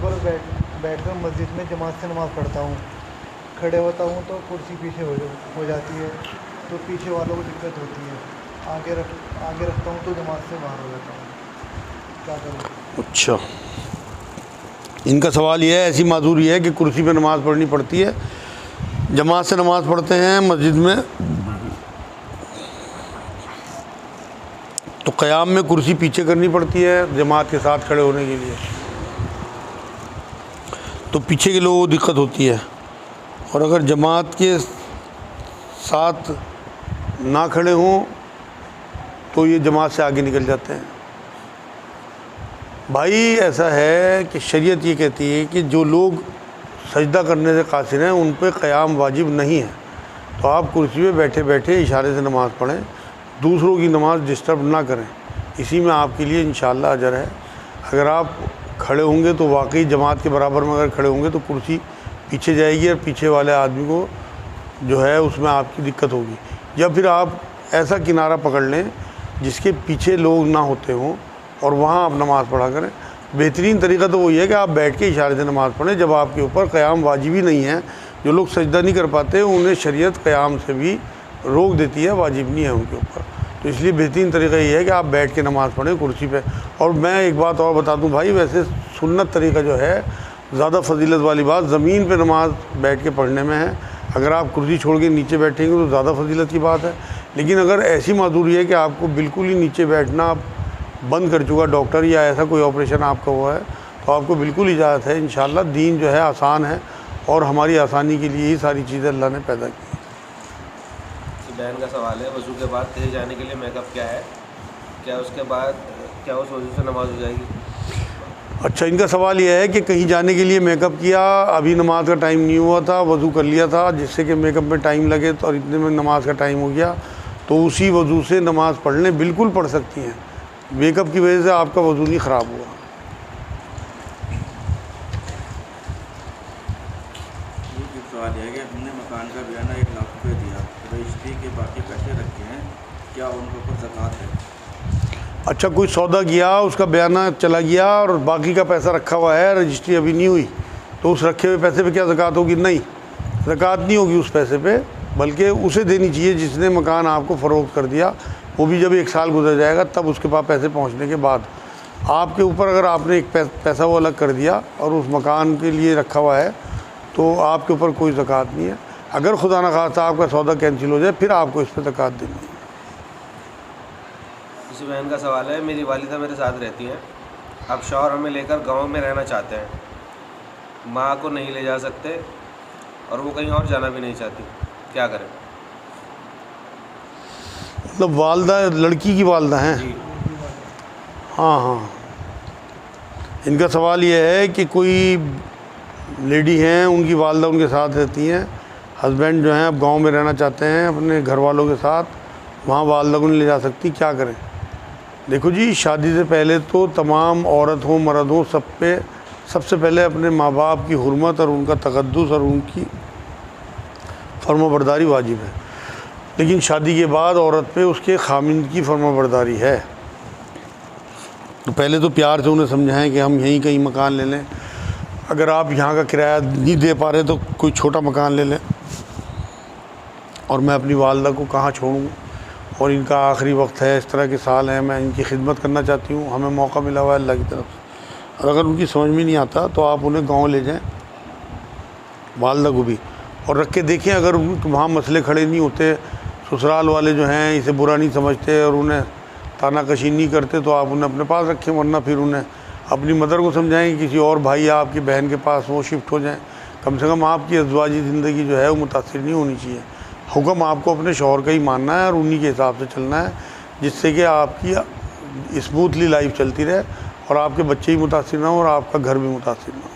پر بیٹھ کر مسجد میں جماعت سے نماز پڑھتا ہوں. کھڑے ہوتا ہوں تو کرسی پیچھے ہو جاتی ہے تو پیچھے والوں کو دقت ہوتی ہے. آگے رکھتا ہوں تو جماعت سے باہر ہو جاتا ہوں. کیا کروں؟ اچھا، ان کا سوال یہ ہے، ایسی معذوری ہے کہ کرسی پہ نماز پڑھنی پڑتی ہے، جماعت سے نماز پڑھتے ہیں مسجد میں تو قیام میں کرسی پیچھے کرنی پڑتی ہے جماعت کے ساتھ کھڑے ہونے کے لیے، تو پیچھے کے لوگوں کو دقت ہوتی ہے. اور اگر جماعت کے ساتھ نہ کھڑے ہوں تو یہ جماعت سے آگے نکل جاتے ہیں. بھائی ایسا ہے کہ شریعت یہ کہتی ہے کہ جو لوگ سجدہ کرنے سے قاصر ہیں ان پہ قیام واجب نہیں ہے، تو آپ کرسی پہ بیٹھے بیٹھے اشارے سے نماز پڑھیں، دوسروں کی نماز ڈسٹرب نہ کریں، اسی میں آپ کے لیے انشاءاللہ اجر ہے. اگر آپ کھڑے ہوں گے تو واقعی جماعت کے برابر میں اگر کھڑے ہوں گے تو کرسی پیچھے جائے گی اور پیچھے والے آدمی کو جو ہے اس میں آپ کی دقت ہوگی. یا پھر آپ ایسا کنارہ پکڑ لیں جس کے پیچھے لوگ نہ ہوتے ہوں اور وہاں آپ نماز پڑھا کریں. بہترین طریقہ تو وہی ہے کہ آپ بیٹھ کے اشارے سے نماز پڑھیں جب آپ کے اوپر قیام واجب ہی نہیں ہے. جو لوگ سجدہ نہیں کر پاتے انہیں شریعت قیام سے بھی روک دیتی ہے، واجب نہیں ہے ان کے اوپر. تو اس لیے بہترین طریقہ یہ ہے کہ آپ بیٹھ کے نماز پڑھیں کرسی پہ. اور میں ایک بات اور بتا دوں بھائی، ویسے سنت طریقہ جو ہے زیادہ فضیلت والی بات زمین پہ نماز بیٹھ کے پڑھنے میں ہے. اگر آپ کرسی چھوڑ کے نیچے بیٹھیں گے تو زیادہ فضیلت کی بات ہے. لیکن اگر ایسی معذوری ہے کہ آپ کو بالکل ہی نیچے بیٹھنا بند کر چکا ڈاکٹر یا ایسا کوئی آپریشن آپ کا ہوا ہے تو آپ کو بالکل اجازت ہے. انشاءاللہ دین جو ہے آسان ہے اور ہماری آسانی کے لیے ہی ساری چیزیں اللہ نے پیدا کی. بہن کا سوال ہے، وضو کے بعد کہیں جانے کے لیے میک اپ کیا ہے؟ کیا اس کے بعد کیا اس وضو سے نماز ہو جائے گی؟ اچھا، ان کا سوال یہ ہے کہ کہیں جانے کے لیے میک اپ کیا، ابھی نماز کا ٹائم نہیں ہوا تھا، وضو کر لیا تھا جس سے کہ میک اپ میں ٹائم لگے تو اور اتنے میں نماز کا ٹائم ہو گیا، تو اسی وضو سے نماز پڑھ لیں. بالکل پڑھ سکتی ہیں، میک اپ کی وجہ سے آپ کا وضو نہیں خراب ہوا. سوال یہ ہے کہ ہم نے مکان کا بیانہ 1 لاکھ روپے دیا، رجسٹری کے باقی پیسے رکھے ہیں، کیا ان کے اوپر زکوٰۃ ہے؟ اچھا، کوئی سودا کیا، اس کا بیانہ چلا گیا اور باقی کا پیسہ رکھا ہوا ہے، رجسٹری ابھی نہیں ہوئی، تو اس رکھے ہوئے پیسے پہ کیا زکوٰۃ ہوگی؟ نہیں، زکوٰۃ نہیں ہوگی اس پیسے پہ، بلکہ اسے دینی چاہیے جس نے مکان آپ کو فروخت کر دیا. وہ بھی جب 1 سال گزر جائے گا تب اس کے پاس پیسے پہنچنے کے بعد. آپ کے اوپر اگر آپ نے ایک پیسہ وہ الگ کر دیا اور اس مکان کے لیے رکھا ہوا ہے تو آپ کے اوپر کوئی زکوٰۃ نہیں ہے. اگر خدا نخواستہ آپ کا سودا کینسل ہو جائے پھر آپ کو اس پہ زکوٰۃ دینی ہے. کسی بہن کا سوال ہے، میری والدہ میرے ساتھ رہتی ہیں، اب شوہر ہمیں لے کر گاؤں میں رہنا چاہتے ہیں، ماں کو نہیں لے جا سکتے اور وہ کہیں اور جانا بھی نہیں چاہتی، کیا کریں؟ مطلب والدہ لڑکی کی والدہ ہیں؟ جی. ہاں، ان کا سوال یہ ہے کہ کوئی لیڈی ہیں، ان کی والدہ ان کے ساتھ رہتی ہیں، ہسبینڈ جو ہیں اب گاؤں میں رہنا چاہتے ہیں اپنے گھر والوں کے ساتھ، وہاں والدہ کو نہیں لے جا سکتی، کیا کریں؟ دیکھو جی، شادی سے پہلے تو تمام عورت ہوں مرد ہوں سب سے پہلے اپنے ماں باپ کی حرمت اور ان کا تقدس اور ان کی فرما برداری واجب ہے. لیکن شادی کے بعد عورت پہ اس کے خاوند کی فرما برداری ہے. تو پہلے تو پیار سے انہیں سمجھائیں کہ ہم یہیں کہیں مکان لے لیں، اگر آپ یہاں کا کرایہ نہیں دے پا رہے تو کوئی چھوٹا مکان لے لیں، اور میں اپنی والدہ کو کہاں چھوڑوں، اور ان کا آخری وقت ہے، اس طرح کے سال ہیں، میں ان کی خدمت کرنا چاہتی ہوں، ہمیں موقع ملا ہوا ہے اللہ کی طرف سے. اور اگر ان کی سمجھ میں نہیں آتا تو آپ انہیں گاؤں لے جائیں، والدہ کو بھی، اور رکھ کے دیکھیں. اگر وہاں مسئلے کھڑے نہیں ہوتے، سسرال والے جو ہیں اسے برا نہیں سمجھتے اور انہیں تانا کشی نہیں کرتے تو آپ انہیں اپنے پاس رکھیں، ورنہ پھر انہیں اپنی مدر کو سمجھائیں کہ کسی اور بھائی یا آپ کی بہن کے پاس وہ شفٹ ہو جائیں. کم سے کم آپ کی ازواجی زندگی جو ہے وہ متاثر نہیں ہونی چاہیے. حکم آپ کو اپنے شوہر کا ہی ماننا ہے اور انہی کے حساب سے چلنا ہے، جس سے کہ آپ کی اسموتھلی لائف چلتی رہے اور آپ کے بچے ہی متاثر نہ ہوں اور آپ کا گھر بھی متاثر نہ ہو.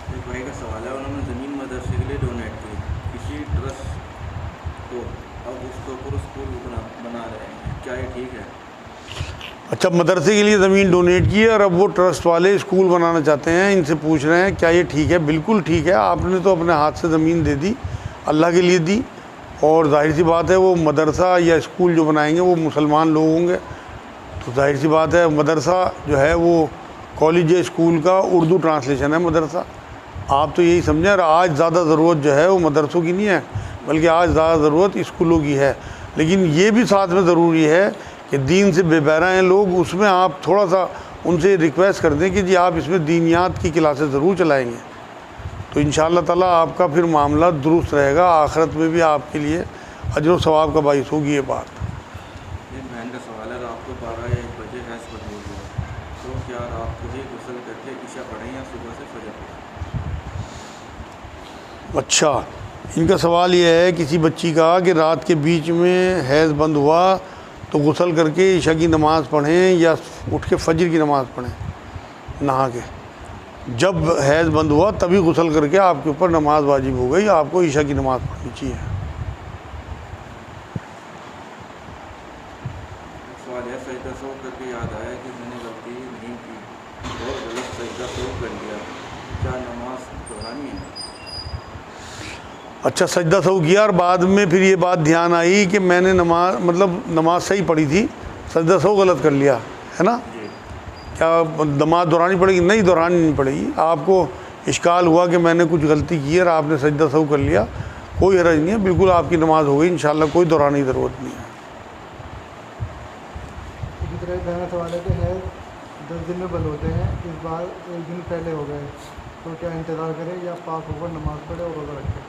ایک بھائی کا سوال ہے، انہوں نے زمین مدرسے کے لیے ڈونیٹ کی کسی ٹرسٹ کو، اب اس کے اوپر اسکول بنا رہے ہیں، کیا یہ ٹھیک ہے؟ اچھا، مدرسے کے لیے زمین ڈونیٹ کی ہے اور اب وہ ٹرسٹ والے اسکول بنانا چاہتے ہیں، ان سے پوچھ رہے ہیں کیا یہ ٹھیک ہے؟ بالکل ٹھیک ہے. آپ نے تو اپنے ہاتھ سے زمین دے دی، اللہ کے لیے دی، اور ظاہر سی بات ہے وہ مدرسہ یا اسکول جو بنائیں گے وہ مسلمان لوگ ہوں گے، تو ظاہر سی بات ہے مدرسہ جو ہے وہ کالج یا اسکول کا اردو ٹرانسلیشن ہے مدرسہ. آپ تو یہی سمجھیں. اور آج زیادہ ضرورت جو ہے وہ مدرسوں کی نہیں ہے بلکہ آج زیادہ ضرورت اسکولوں کی ہے. لیکن یہ بھی ساتھ میں ضروری ہے کہ دین سے بے بہرا ہیں لوگ, اس میں آپ تھوڑا سا ان سے ریکویسٹ کر دیں کہ جی آپ اس میں دینیات کی کلاسز ضرور چلائیں گے تو انشاءاللہ تعالیٰ آپ کا پھر معاملہ درست رہے گا. آخرت میں بھی آپ کے لیے اجر و ثواب کا باعث ہوگی یہ بات. یہ بہن کا سوال ہے, رات کو 12-1 بجے حیض بدل گیا تو کیا رات کو ہی غسل کر کے عشاء پڑھیں یا صبح سے فجر پڑھیں؟ اچھا, ان کا سوال یہ ہے کسی بچی کا کہ رات کے بیچ میں حیض بند ہوا تو غسل کر کے عشاء کی نماز پڑھیں یا اٹھ کے فجر کی نماز پڑھیں نہا کے. جب حیض بند ہوا تبھی غسل کر کے آپ کے اوپر نماز واجب ہو گئی, آپ کو عشاء کی نماز پڑھنی چاہیے. سوال ہے, سجدہ سہو کر کے یاد آیا کہ میں نے غلطی نہیں کی اور غلط سجدہ سہو کر لیا, کیا نماز دہرانی ہے؟ اچھا, سجدہ سہو کیا اور بعد میں پھر یہ بات دھیان آئی کہ میں نے نماز صحیح پڑھی تھی, سجدہ سہو غلط کر لیا ہے نا, کیا نماز دہرانی پڑے گی؟ نہیں, دہرانی نہیں پڑے گی. آپ کو اشکال ہوا کہ میں نے کچھ غلطی کی اور آپ نے سجدہ سہو کر لیا, کوئی حرج نہیں ہے, بالکل آپ کی نماز ہو گئی انشاءاللہ, کوئی دہرانے کی ضرورت نہیں ہے. اسی طرح ایک نیا سوال ہے کہ حیض 10 دن میں بند ہوتے ہیں, اس بار 1 دن پہلے ہو گئے تو کیا انتظار کرے یا پاک ہو کر نماز پڑھے اور روزہ رکھے؟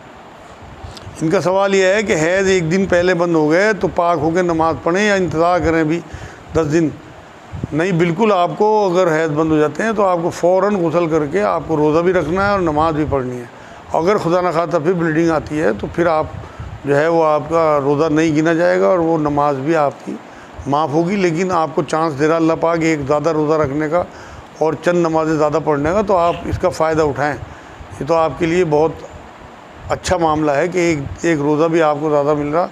ان کا سوال یہ ہے کہ حیض 1 دن پہلے بند ہو گئے تو پاک ہو کے نماز پڑھیں یا انتظار کریں بھی 10 دن؟ نہیں, بالکل آپ کو اگر حیض بند ہو جاتے ہیں تو آپ کو فوراً غسل کر کے آپ کو روزہ بھی رکھنا ہے اور نماز بھی پڑھنی ہے. اگر خدا نخواستہ پھر بلیڈنگ آتی ہے تو پھر آپ جو ہے وہ آپ کا روزہ نہیں گنا جائے گا اور وہ نماز بھی آپ کی معاف ہوگی. لیکن آپ کو چانس دے رہا اللہ پاک ایک زیادہ روزہ رکھنے کا اور چند نمازیں زیادہ پڑھنے کا, تو آپ اس کا فائدہ اٹھائیں. یہ تو آپ کے لیے بہت اچھا معاملہ ہے کہ ایک روزہ بھی آپ کو زیادہ مل رہا.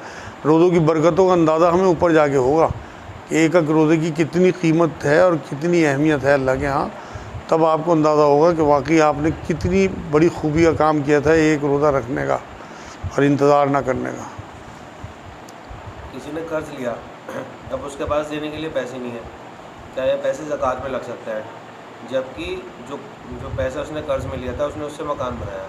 روزوں کی برکتوں کا اندازہ ہمیں اوپر جا کے ہوگا کہ ایک روزے کی کتنی قیمت ہے اور کتنی اہمیت ہے اللہ کے ہاں, تب آپ کو اندازہ ہوگا کہ واقعی آپ نے کتنی بڑی خوبی کا کام کیا تھا ایک روزہ رکھنے کا اور انتظار نہ کرنے کا. کسی نے قرض لیا, اب اس کے پاس دینے کے لیے پیسے نہیں ہیں, کیا یہ پیسے زکوٰۃ میں لگ سکتا ہے جبکہ جو پیسہ اس نے قرض میں لیا تھا اس نے اس سے مکان بنایا؟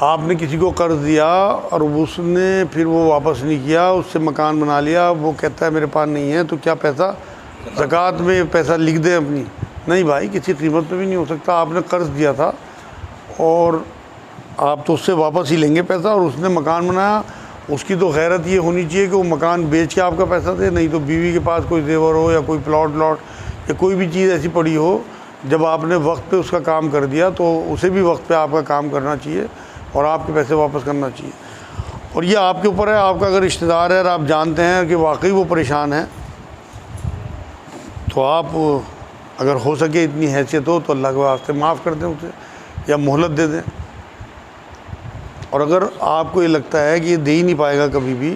آپ نے کسی کو قرض دیا اور اس نے پھر وہ واپس نہیں کیا, اس سے مکان بنا لیا, وہ کہتا ہے میرے پاس نہیں ہے, تو کیا پیسہ زکوٰۃ میں پیسہ لکھ دیں اپنی؟ نہیں بھائی, کسی قیمت پہ بھی نہیں ہو سکتا. آپ نے قرض دیا تھا اور آپ تو اس سے واپس ہی لیں گے پیسہ, اور اس نے مکان بنایا, اس کی تو غیرت یہ ہونی چاہیے کہ وہ مکان بیچ کے آپ کا پیسہ دے. نہیں تو بیوی کے پاس کوئی زیور ہو یا کوئی پلاٹ یا کوئی بھی چیز ایسی پڑی ہو, جب آپ نے وقت پہ اس کا کام کر دیا تو اسے بھی وقت پہ آپ کا کام کرنا چاہیے اور آپ کے پیسے واپس کرنا چاہیے. اور یہ آپ کے اوپر ہے, آپ کا اگر رشتہ دار ہے اور آپ جانتے ہیں کہ واقعی وہ پریشان ہے تو آپ اگر ہو سکے اتنی حیثیت ہو تو اللہ کے واسطے معاف کر دیں اسے یا مہلت دے دیں. اور اگر آپ کو یہ لگتا ہے کہ یہ دے ہی نہیں پائے گا کبھی بھی,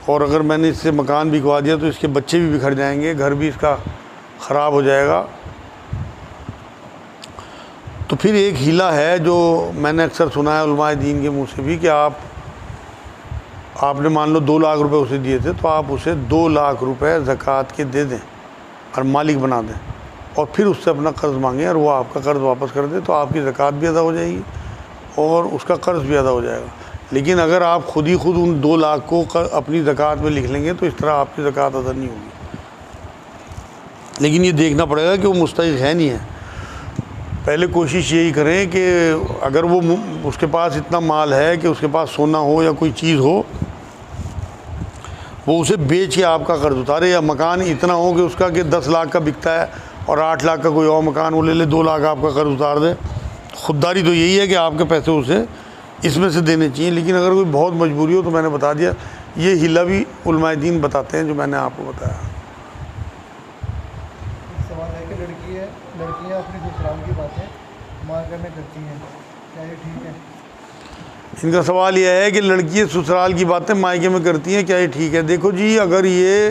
اور اگر میں نے اس سے مکان بکوا دیا تو اس کے بچے بھی بکھر جائیں گے, گھر بھی اس کا خراب ہو جائے گا, تو پھر ایک ہیلہ ہے جو میں نے اکثر سنا ہے علماء دین کے منہ سے بھی کہ آپ نے مان لو 2 لاکھ روپے اسے دیے تھے تو آپ اسے 2 لاکھ روپے زکوٰۃ کے دے دیں اور مالک بنا دیں, اور پھر اس سے اپنا قرض مانگیں اور وہ آپ کا قرض واپس کر دے, تو آپ کی زکوٰۃ بھی ادا ہو جائے گی اور اس کا قرض بھی ادا ہو جائے گا. لیکن اگر آپ خود ان 2 لاکھ کو اپنی زکوٰۃ میں لکھ لیں گے تو اس طرح آپ کی زکوٰۃ ادا نہیں ہوگی. لیکن یہ دیکھنا پڑے گا کہ وہ مستحق ہے نہیں ہے. پہلے کوشش یہی کریں کہ اگر وہ اس کے پاس اتنا مال ہے کہ اس کے پاس سونا ہو یا کوئی چیز ہو, وہ اسے بیچ کے آپ کا قرض اتارے, یا مکان اتنا ہو کہ اس کا کہ 10 لاکھ کا بکتا ہے اور 8 لاکھ کا کوئی اور مکان وہ لے لے, 2 لاکھ آپ کا قرض اتار دے. خودداری تو یہی ہے کہ آپ کے پیسے اسے اس میں سے دینے چاہیے. لیکن اگر کوئی بہت مجبوری ہو تو میں نے بتا دیا, یہ ہیلہ بھی علماء دین بتاتے ہیں جو میں نے آپ کو بتایا. سوال ہے کہ لڑکیاں اپنی سسرال کی باتیں ماں کرنے کرتی ہیں, کیا یہ ٹھیک ہے؟ ان کا سوال یہ ہے کہ لڑکیاں سسرال کی باتیں مائکے میں کرتی ہیں, کیا یہ ٹھیک ہے؟ دیکھو جی, اگر یہ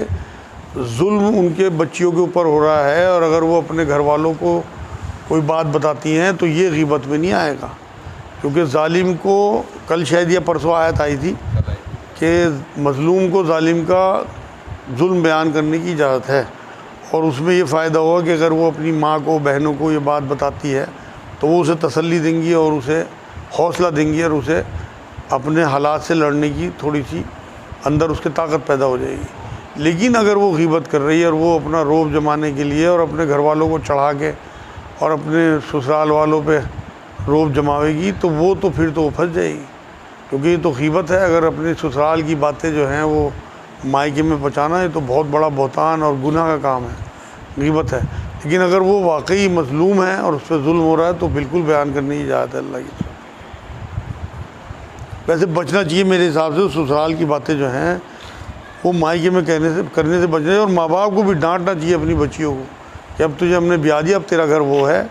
ظلم ان کے بچیوں کے اوپر ہو رہا ہے اور اگر وہ اپنے گھر والوں کو کوئی بات بتاتی ہیں تو یہ غیبت میں نہیں آئے گا, کیونکہ ظالم کو کل شاید یا پرسوں آیت آئی تھی کہ مظلوم کو ظالم کا ظلم بیان کرنے کی اجازت ہے، اور اس میں یہ فائدہ ہوگا کہ اگر وہ اپنی ماں کو، بہنوں کو یہ بات بتاتی ہے تو وہ اسے تسلی دیں گی اور اسے حوصلہ دیں گی، اور اسے اپنے حالات سے لڑنے کی تھوڑی سی اندر اس کے طاقت پیدا ہو جائے گی۔ لیکن اگر وہ غیبت کر رہی ہے اور وہ اپنا روب جمانے کے لیے اور اپنے گھر والوں کو چڑھا کے اور اپنے سسرال والوں پہ روب جماوے گی تو وہ تو پھر تو وہ پھنس جائے گی، کیونکہ یہ تو غیبت ہے۔ اگر اپنے سسرال کی باتیں جو ہیں وہ مائکے میں پہنچانا ہے تو بہت بڑا بہتان اور گناہ کا کام ہے، غیبت ہے۔ لیکن اگر وہ واقعی مظلوم ہے اور اس پہ ظلم ہو رہا ہے تو بالکل بیان کرنے کی اجازت ہے اللہ کی طرف۔ ویسے بچنا چاہیے میرے حساب سے، سسرال کی باتیں جو ہیں وہ مائکے میں کرنے سے بچنا چاہیے، اور ماں باپ کو بھی ڈانٹنا چاہیے اپنی بچیوں کو کہ اب تجھے ہم نے بیاہ دیا، اب تیرا گھر وہ ہے،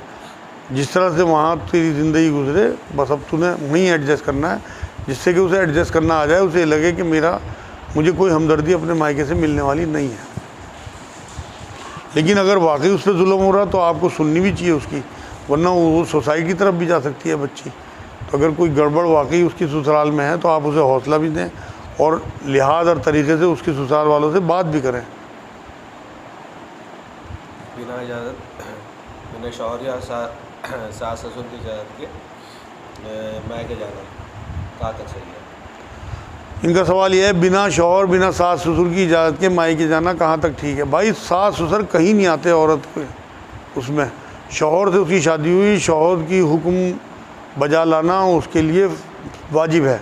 جس طرح سے وہاں تیری زندگی گزرے بس اب تو نے وہیں ایڈجسٹ کرنا ہے، جس سے کہ اسے ایڈجسٹ کرنا آ جائے، اسے یہ لگے کہ مجھے کوئی ہمدردی اپنے مائکے سے ملنے والی نہیں ہے۔ لیکن اگر واقعی اس پہ ظلم ہو رہا تو آپ کو سننی بھی چاہیے اس کی، ورنہ وہ سوسائٹی کی طرف بھی جا سکتی ہے بچی۔ تو اگر کوئی گڑبڑ واقعی اس کی سسرال میں ہے تو آپ اسے حوصلہ بھی دیں اور لحاظ اور طریقے سے اس کی سسرال والوں سے بات بھی کریں۔ بنا اجازت، بنا شوہر یا ساس سسر کی اجازت کے میکے جانا کہاں تک صحیح ہے؟ ان کا سوال یہ ہے بنا شوہر، بنا ساس سسر کی اجازت کے مائکے جانا کہاں تک ٹھیک ہے؟ بھائی ساس سسر کہیں نہیں آتے عورت کے، اس میں شوہر سے اس کی شادی ہوئی، شوہر کی حکم بجا لانا اس کے لیے واجب ہے۔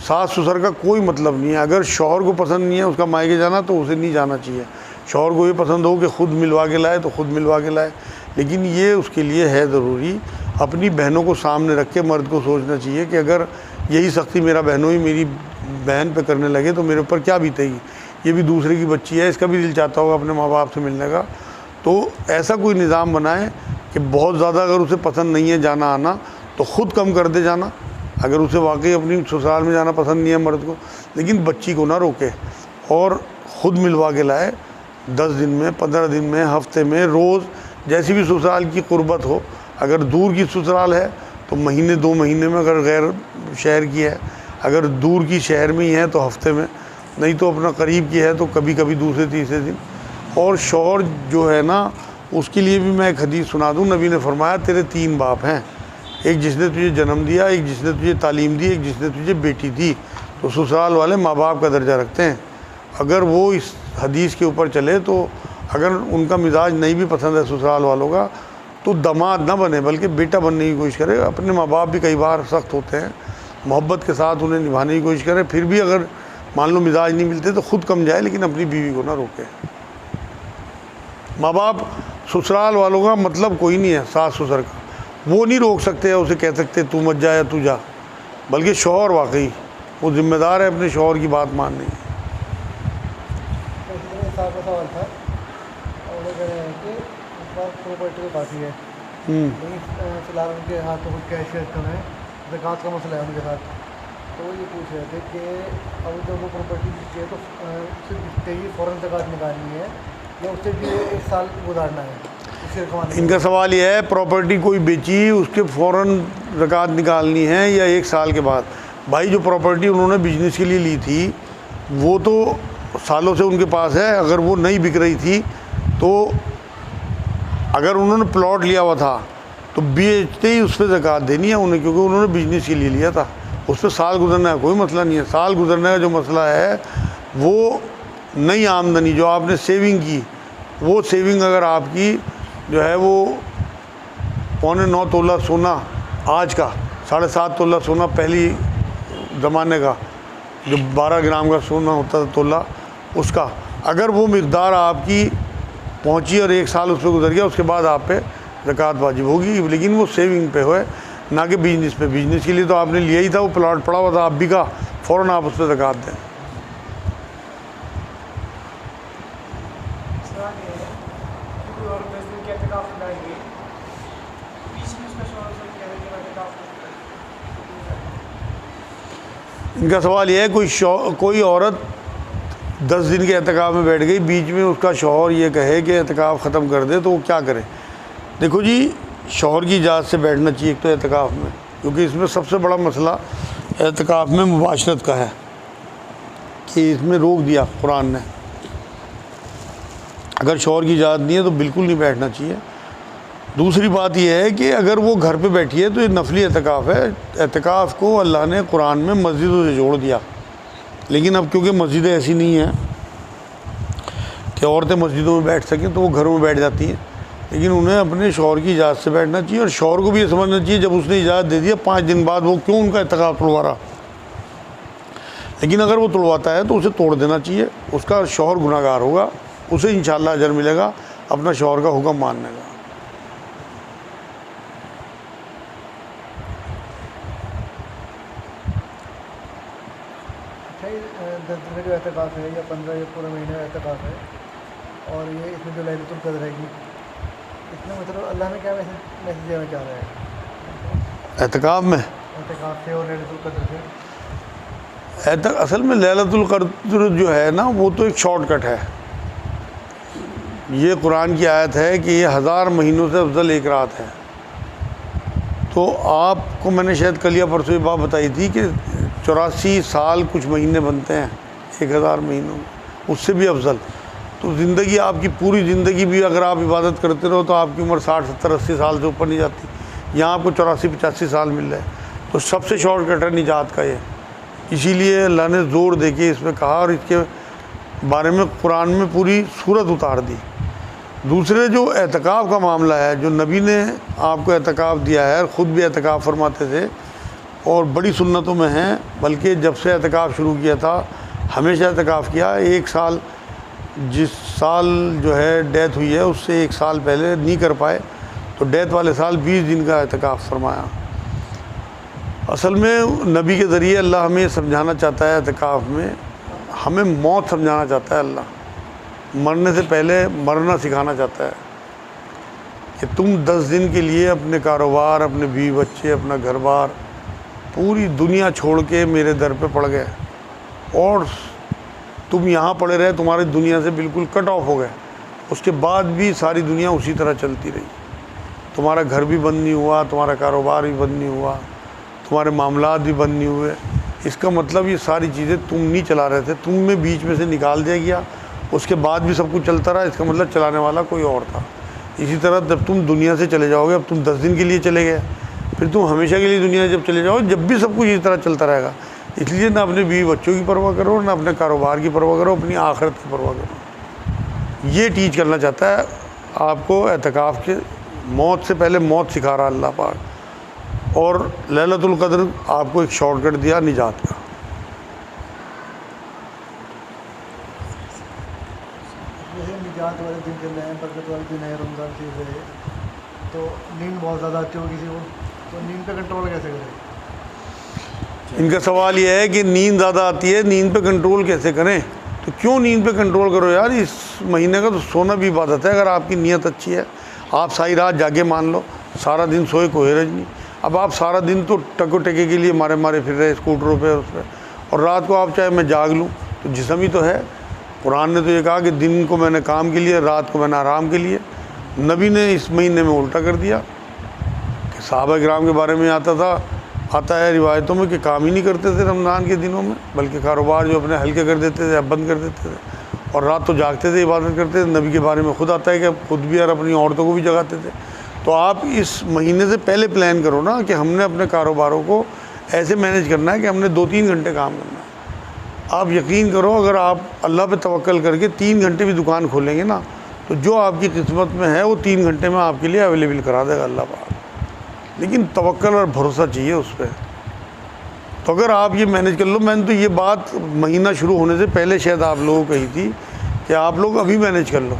ساس سسر کا کوئی مطلب نہیں ہے۔ اگر شوہر کو پسند نہیں ہے اس کا مائکے جانا تو اسے نہیں جانا چاہیے۔ شوہر کو یہ پسند ہو کہ خود ملوا کے لائے تو خود ملوا کے لائے، لیکن یہ اس کے لیے ہے ضروری اپنی بہنوں کو سامنے رکھ کے مرد کو سوچنا چاہیے کہ اگر یہی سختی میرا بہنوں ہی میری بہن پہ کرنے لگے تو میرے اوپر کیا بیتے گی۔ یہ بھی دوسرے کی بچی ہے، اس کا بھی دل چاہتا ہوگا اپنے ماں باپ سے ملنے کا۔ تو ایسا کوئی نظام بنائے کہ بہت زیادہ اگر اسے پسند نہیں ہے جانا آنا تو خود کم کر دے جانا، اگر اسے واقعی اپنی سسرال میں جانا پسند نہیں ہے مرد کو، لیکن بچی کو نہ روکے اور خود ملوا کے لائے 10 دن میں، 15 دن میں، ہفتے میں، روز، جیسی بھی سسرال کی قربت ہو۔ اگر دور کی سسرال ہے تو مہینے 2 مہینے میں، اگر غیر شہر کی ہے، اگر دور کی شہر میں ہی ہے تو ہفتے میں، نہیں تو اپنا قریب کی ہے تو کبھی کبھی دوسرے تیسرے دن۔ اور شوہر جو ہے نا اس کے لیے بھی میں ایک حدیث سنا دوں، نبی نے فرمایا تیرے 3 باپ ہیں، ایک جس نے تجھے جنم دیا، ایک جس نے تجھے تعلیم دی، ایک جس نے تجھے بیٹی دی۔ تو سسرال والے ماں باپ کا درجہ رکھتے ہیں۔ اگر وہ اس حدیث کے اوپر چلے تو اگر ان کا مزاج نہیں بھی پسند ہے سسرال والوں کا تو داماد نہ بنے بلکہ بیٹا بننے کی کوشش کرے۔ اپنے ماں باپ بھی کئی بار سخت ہوتے ہیں، محبت کے ساتھ انہیں نبھانے کی کوشش کرے، پھر بھی اگر مان لو مزاج نہیں ملتے تو خود کم جائے، لیکن اپنی بیوی کو نہ روکے۔ ماں باپ سسرال والوں کا مطلب کوئی نہیں ہے ساس سسر کا، وہ نہیں روک سکتے، اسے کہہ سکتے تو مت جا یا تو جا، بلکہ شوہر واقعی وہ ذمہ دار ہے اپنے شوہر کی بات ماننے کی۔ صاحب کا سوال تھا، اور وہ کہہ رہے ہیں کہ اس بات پراپرٹی تو کافی ہے، لیکن فی الحال ان کے ہاتھ تو کچھ کیشیت کم ہے، زکوٰۃ کا مسئلہ ہے ان کے ساتھ، تو وہ یہ پوچھ رہے تھے کہ اب جب وہ پراپرٹی ہے تو صرف ہی فوراً زکوٰۃ نکالنی ہے یا اس سے بھی 1 سال گزارنا ہے؟ ان کا سوال یہ ہے پراپرٹی کوئی بیچی اس کے فوراً زکوٰۃ نکالنی ہے یا 1 سال کے بعد؟ بھائی جو پراپرٹی انہوں نے بزنس کے لیے لی تھی وہ تو سالوں سے ان کے پاس ہے، اگر وہ نہیں بک رہی تھی تو اگر انہوں نے پلاٹ لیا ہوا تھا تو بیچتے ہی اس پہ زکوٰۃ دینی ہے انہیں، کیونکہ انہوں نے بزنس کے لیے لیا تھا، اس پہ سال گزرنا ہے کوئی مسئلہ نہیں ہے۔ سال گزرنے کا جو مسئلہ ہے وہ نئی آمدنی جو آپ نے سیونگ کی، وہ سیونگ اگر آپ کی جو ہے وہ 9.25 تولہ سونا آج کا، 7.5 تولہ سونا پہلی زمانے کا جو 12 گرام کا سونا ہوتا تھا تولہ، اس کا اگر وہ مقدار آپ کی پہنچی اور 1 سال اس پہ گزر گیا، اس کے بعد آپ پہ زکوٰۃ واجب ہوگی، لیکن وہ سیونگ پہ ہوئے نہ کہ بزنس پہ۔ بزنس کے لیے تو آپ نے لیا ہی تھا، وہ پلاٹ پڑا ہوا تھا، آپ بھی کا فوراً آپ اس پہ زکوٰۃ دیں۔ ان کا سوال یہ ہے کوئی عورت 10 دن کے اعتکاف میں بیٹھ گئی، بیچ میں اس کا شوہر یہ کہے کہ اعتکاف ختم کر دے تو وہ کیا کرے؟ دیکھو جی، شوہر کی اجازت سے بیٹھنا چاہیے ایک تو اعتکاف میں، کیونکہ اس میں سب سے بڑا مسئلہ اعتکاف میں مباشرت کا ہے کہ اس میں روک دیا قرآن نے۔ اگر شوہر کی اجازت نہیں ہے تو بالکل نہیں بیٹھنا چاہیے۔ دوسری بات یہ ہے کہ اگر وہ گھر پہ بیٹھی ہے تو یہ نفلی اعتکاف ہے۔ اعتکاف کو اللہ نے قرآن میں مسجدوں سے جوڑ دیا، لیکن اب کیونکہ مسجدیں ایسی نہیں ہیں کہ عورتیں مسجدوں میں بیٹھ سکیں تو وہ گھروں میں بیٹھ جاتی ہیں، لیکن انہیں اپنے شوہر کی اجازت سے بیٹھنا چاہیے، اور شوہر کو بھی یہ سمجھنا چاہیے جب اس نے اجازت دے دیا 5 دن بعد وہ کیوں ان کا اعتکاف توڑوا رہا۔ لیکن اگر وہ توڑواتا ہے تو اسے توڑ دینا چاہیے، اس کا شوہر گناہ گار ہوگا، اسے انشاءاللہ اجر ملے گا اپنا شوہر کا حکم ماننے کا۔ اچھا، یہ 10 دن کا جو اعتکاف ہے یا 15 یا پورے مہینے کا اعتکاف ہے، اور یہ اس میں جو لیلۃ القدر رہے گی، اس میں مطلب اللہ نے کیا میسیج دینا چاہ رہا ہے اعتکاف میں اعتکاف سے اور لیلۃ القدر سے؟ اصل میں لیلۃ القدر جو ہے نا وہ تو ایک شارٹ کٹ ہے۔ یہ قرآن کی آیت ہے کہ یہ 1000 مہینوں سے افضل ایک رات ہے۔ تو آپ کو میں نے شاید کل یا پرسوں یہ بات بتائی تھی کہ 84 سال کچھ مہینے بنتے ہیں 1000 مہینوں میں، اس سے بھی افضل۔ تو زندگی، آپ کی پوری زندگی بھی اگر آپ عبادت کرتے رہو تو آپ کی عمر 60 70 80 سال سے اوپر نہیں جاتی، یہاں آپ کو 84 85 سال مل رہے ہیں، تو سب سے شارٹ کٹ ہے نجات کا یہ۔ اسی لیے اللہ نے زور دے کے اس میں کہا اور اس کے بارے میں قرآن میں پوری صورت اتار دی۔ دوسرے جو اعتکاف کا معاملہ ہے، جو نبی نے آپ کو اعتکاف دیا ہے، خود بھی اعتکاف فرماتے تھے اور بڑی سنتوں میں ہیں، بلکہ جب سے اعتکاف شروع کیا تھا ہمیشہ اعتکاف کیا۔ 1 سال، جس سال جو ہے ڈیتھ ہوئی ہے اس سے 1 سال پہلے نہیں کر پائے تو ڈیتھ والے سال 20 دن کا اعتکاف فرمایا۔ اصل میں نبی کے ذریعے اللہ ہمیں سمجھانا چاہتا ہے، اعتکاف میں ہمیں موت سمجھانا چاہتا ہے، اللہ مرنے سے پہلے مرنا سکھانا چاہتا ہے کہ تم 10 دن کے لیے اپنے کاروبار، اپنے بیوی بچے، اپنا گھر بار، پوری دنیا چھوڑ کے میرے در پہ پڑ گئے، اور تم یہاں پڑے رہے، تمہاری دنیا سے بالکل کٹ آف ہو گئے۔ اس کے بعد بھی ساری دنیا اسی طرح چلتی رہی، تمہارا گھر بھی بند نہیں ہوا، تمہارا کاروبار بھی بند نہیں ہوا، تمہارے معاملات بھی بند نہیں ہوئے۔ اس کا مطلب یہ ساری چیزیں تم نہیں چلا رہے تھے، تم میں بیچ میں سے نکال دیا گیا، اس کے بعد بھی سب کچھ چلتا رہا، اس کا مطلب چلانے والا کوئی اور تھا۔ اسی طرح جب تم دنیا سے چلے جاؤ گے، اب تم 10 دن کے لیے چلے گئے، پھر تم ہمیشہ کے لیے دنیا سے جب چلے جاؤ جب بھی سب کچھ اسی طرح چلتا رہے گا۔ اس لیے نہ اپنے بیوی بچوں کی پرواہ کرو، نہ اپنے کاروبار کی پرواہ کرو، اپنی آخرت کی پرواہ کرو۔ یہ ٹیچ کرنا چاہتا ہے آپ کو اعتکاف کے، موت سے پہلے موت سکھا رہا اللہ پاک، اور لیلۃ القدر آپ کو ایک شارٹ کٹ دیا نجات کا۔ جیسے نجات والے دن چل رہے ہیں، برکت والے دن ہے، رمضان شریف ہے، تو نیند بہت زیادہ آتی ہو کسی کو، تو نیند پہ کنٹرول کیسے کرے؟ ان کا سوال یہ ہے کہ نیند زیادہ آتی ہے، نیند پہ کنٹرول کیسے کریں؟ تو کیوں نیند پہ کنٹرول کرو یار، اس مہینے کا تو سونا بھی عبادت ہے۔ اگر آپ کی نیت اچھی ہے، آپ ساری رات جاگے مان لو، سارا دن سوئے کوئی حرج نہیں۔ اب آپ سارا دن تو ٹکو ٹکے کے لیے مارے پھر رہے اسکوٹروں پہ اس پہ، اور رات کو آپ چاہے میں جاگ لوں تو جسم ہی تو ہے۔ قرآن نے تو یہ کہا کہ دن کو میں نے کام کے لیے، رات کو میں نے آرام کے لیے۔ نبی نے اس مہینے میں الٹا کر دیا کہ صحابہ کرام کے بارے میں آتا ہے روایتوں میں کہ کام ہی نہیں کرتے تھے رمضان کے دنوں میں، بلکہ کاروبار جو اپنے ہلکے کر دیتے تھے، بند کر دیتے تھے، اور رات تو جاگتے تھے، عبادت کرتے تھے۔ نبی کے بارے میں خود آتا ہے کہ خود بھی اور اپنی عورتوں کو بھی جگاتے تھے۔ تو آپ اس مہینے سے پہلے پلان کرو نا کہ ہم نے اپنے کاروباروں کو ایسے مینیج کرنا ہے کہ ہم نے 2-3 گھنٹے کام کرنا ہے۔ آپ یقین کرو، اگر آپ اللہ پہ توکل کر کے 3 گھنٹے بھی دکان کھولیں گے نا، تو جو آپ کی قسمت میں ہے وہ 3 گھنٹے میں آپ کے لیے اویلیبل کرا دے گا اللہ پاک۔ لیکن توکل اور بھروسہ چاہیے اس پہ۔ تو اگر آپ یہ مینیج کر لو، میں نے تو یہ بات مہینہ شروع ہونے سے پہلے شاید آپ لوگوں کو کہی تھی کہ آپ لوگ ابھی مینیج کر لو،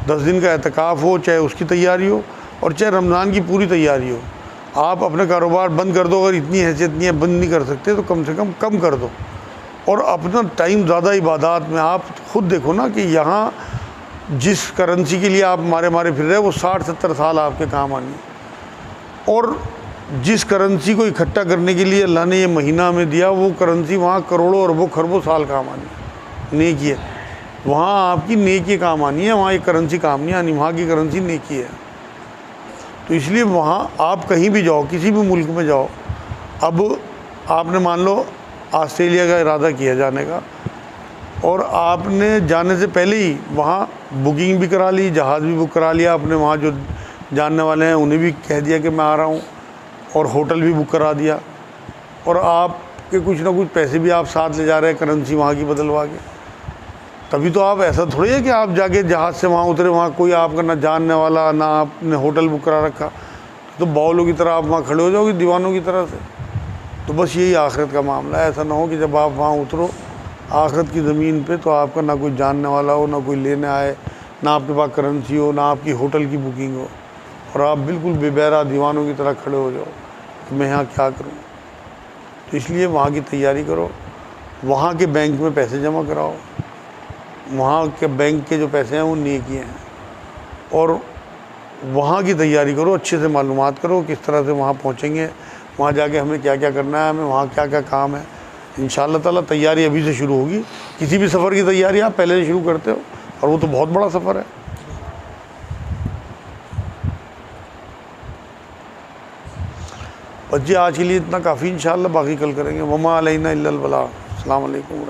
10 دن کا اعتکاف ہو، چاہے اس کی تیاری ہو اور چاہے رمضان کی پوری تیاری ہو۔ آپ اپنے کاروبار بند کر دو، اگر اتنی حیثیت نہیں ہے، بند نہیں کر سکتے تو کم سے کم کر دو، اور اپنا ٹائم زیادہ عبادات میں۔ آپ خود دیکھو نا کہ یہاں جس کرنسی کے لیے آپ مارے پھر رہے، وہ 60-70 سال آپ کے کام آنی ہے، اور جس کرنسی کو اکٹھا کرنے کے لیے اللہ نے یہ مہینہ ہمیں دیا، وہ کرنسی وہاں کروڑوں اربوں خربوں سال کام آنی ہے۔ نیکی ہے وہاں، آپ کی نیکی کام آنی ہے، وہاں ایک کرنسی کام نہیں آنی، وہاں کی کرنسی نیکی ہے۔ تو اس لیے وہاں آپ کہیں بھی جاؤ، کسی بھی ملک میں جاؤ، اب آپ نے مان لو آسٹریلیا کا ارادہ کیا جانے کا، اور آپ نے جانے سے پہلے ہی وہاں بکنگ بھی کرا لی, جہاز بھی بک کرا لیا, اپنے وہاں جو جاننے والے ہیں انہیں بھی کہہ دیا کہ میں آ رہا ہوں, اور ہوٹل بھی بک کرا دیا, اور آپ کے کچھ نہ کچھ پیسے بھی آپ ساتھ لے جا رہے ہیں, کرنسی وہاں کی بدلوا کے. تبھی تو آپ ایسا تھوڑی ہے کہ آپ جا کے جہاز سے وہاں اترے, وہاں کوئی آپ کا نہ جاننے والا, نہ آپ نے ہوٹل بک کرا رکھا, تو باولوں کی طرح آپ وہاں کھڑے ہو جاؤ گے دیوانوں کی طرح سے. تو بس یہی آخرت کا معاملہ ہے. ایسا نہ ہو کہ جب آپ وہاں اترو آخرت کی زمین پہ تو آپ کا نہ کوئی جاننے والا ہو, نہ کوئی لینے آئے, نہ آپ کے پاس کرنسی ہو, نہ آپ کی ہوٹل کی بکنگ ہو, اور آپ بالکل بے بہرا دیوانوں کی طرح کھڑے ہو جاؤ کہ میں یہاں کیا کروں. تو اس لیے وہاں کی تیاری کرو, وہاں کے بینک میں پیسے جمع کراؤ, وہاں کے بینک کے جو پیسے ہیں وہ نیکی ہیں, اور وہاں کی تیاری کرو, اچھے سے معلومات کرو کس طرح سے وہاں پہنچیں گے, وہاں جا کے ہمیں کیا کیا کرنا ہے, ہمیں وہاں کیا کیا کام ہے. انشاءاللہ تعالیٰ تیاری ابھی سے شروع ہوگی. کسی بھی سفر کی تیاری آپ پہلے سے شروع کرتے ہو, اور وہ تو بہت بڑا سفر ہے. بس جی آج کے لیے اتنا کافی, انشاءاللہ باقی کل کریں گے. وما علینا الا البلاغ. السلام علیکم.